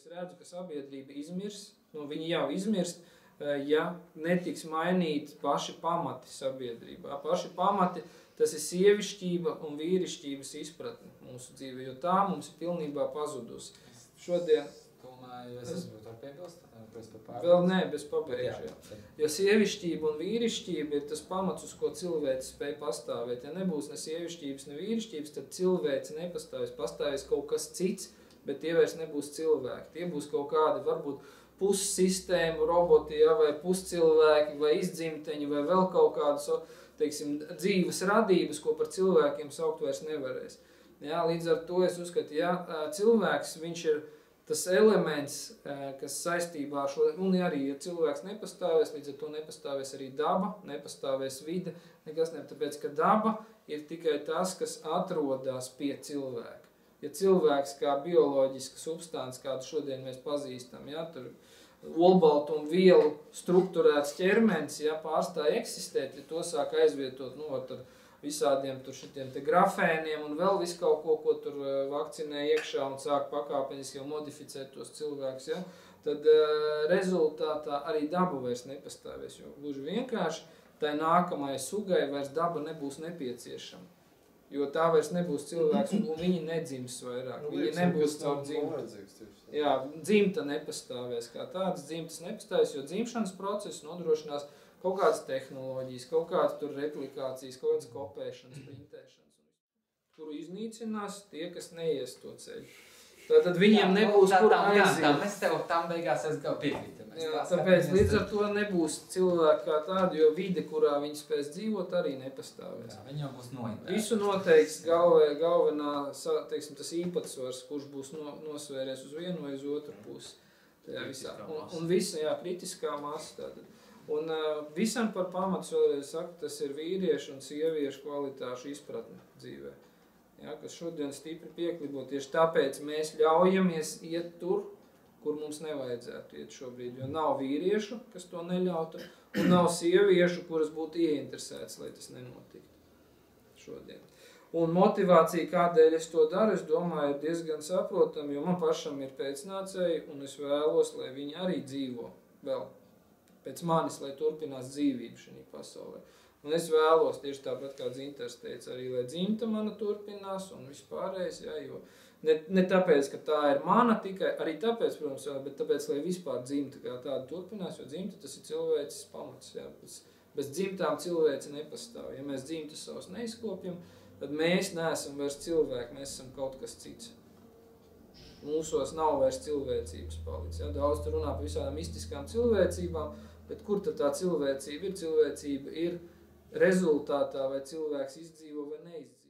es redzu, ka sabiedrība izmirs, viņi jau izmirst, ja netiks mainīt paši pamati sabiedrībā. Paši pamati, tas ir sievišķība un vīrišķības izpratne mūsu dzīvē, jo tā mums ir pilnībā pazudusi. Šodien... Es esmu ar piebilst, vēl nē, bez pabeigšu. Jo sievišķība un vīrišķība ir tas pamats, uz ko cilvēks spēj pastāvēt. Ja nebūs ne sievišķības, ne vīrišķības, tad cilvēks nepastāvēs. Pastāvēs kaut kas cits, bet tie vairs nebūs cilvēki. Tie būs kaut kādi, varbūt, pussistēmu roboti, ja, vai puscilvēki, vai izdzimteņi, vai vēl kaut kādas, teiksim, dzīves radības, ko par cilvēkiem saukt vairs nevarēs. Ja, līdz ar to es uzskatu, ja cilvēks, viņš ir tas elements, kas saistībā ar šo, un arī, ja cilvēks nepastāvēs, līdz ar to nepastāvēs arī daba, nepastāvēs vide, nekas ne, tāpēc, ka daba ir tikai tas, kas atrodas pie cilvēka. Ja cilvēks kā bioloģiska substance, kādu šodien mēs pazīstam, ja, tur olbaltumu vielu strukturēts ķermenis, ja, pārstāja eksistēt, ja to sāk aizvietot, ar visādiem tur šitiem te grafēniem un vēl visu kaut ko tur vakcinē iekšā un sāk pakāpeniski jau modificēt tos cilvēkus, ja, tad rezultātā arī daba vairs nepastāvēs, jo gluži vienkārši tai nākamai sugai vairs daba nebūs nepieciešama, jo tā vairs nebūs cilvēks un viņi nedzims vairāk, viņi nebūs caur dzimtu. Jā, dzimta nepastāvēs kā tāds, dzimtas nepastāvēs, jo dzimšanas process nodrošinās kaut kādas tehnoloģijas, kaut kādas tur replikācijas, kaut kādas kopēšanas, printēšanas, kuru iznīcinās tie, kas neies to ceļu. Tātad viņiem nebūs kur aiziet. Mēs tev tam beigās piekrītam. Tāpēc līdz ar to nebūs cilvēki kā tādi, jo vide, kurā viņi spēs dzīvot, arī nepastāvēs. Jā, viņi jau būs noindēti. Visu noteiks galvenā, teiksim, tas īpatsvars, kurš būs nosvēries uz vienu vai uz otru pusi. Un visa, jā, kritiskā masa tātad. Un visam par pamats vēlreiz saku, tas ir vīriešu un sieviešu kvalitāšu izpratne dzīvē. Ja, kas šodien stipri pieklibot, tieši tāpēc mēs ļaujamies iet tur, kur mums nevajadzētu iet šobrīd, jo nav vīriešu, kas to neļautu, un nav sieviešu, kuras būtu ieinteresētas, lai tas nenotiktu šodien. Un motivācija, kādēļ es to daru, es domāju, ir diezgan saprotama, jo man pašam ir pēcnācēji, un es vēlos, lai viņi arī dzīvo vēl pēc manis, lai turpinās dzīvību šajā pasaulē. Un es vēlos tieši tāpat, kā Dzintars teica, arī, lai dzimta mana turpinās un vispārējais, jā, jo ne tāpēc, ka tā ir mana tikai, arī tāpēc, protams, bet tāpēc, lai vispār dzimta kā tāda turpinās, jo dzimta tas ir cilvēces pamats, jā, bez dzimtām cilvēci nepastāv. Ja mēs dzimtas savus neizkopjam, tad mēs neesam vairs cilvēki, mēs esam kaut kas cits. Mūsos nav vairs cilvēcības palicis, jā, daudz tur runā par visādām mistiskām cilvēcībām, bet kur tad tā cilvēcība ir? Cilvēcība ir rezultātā, vai cilvēks izdzīvo vai neizdzīvo.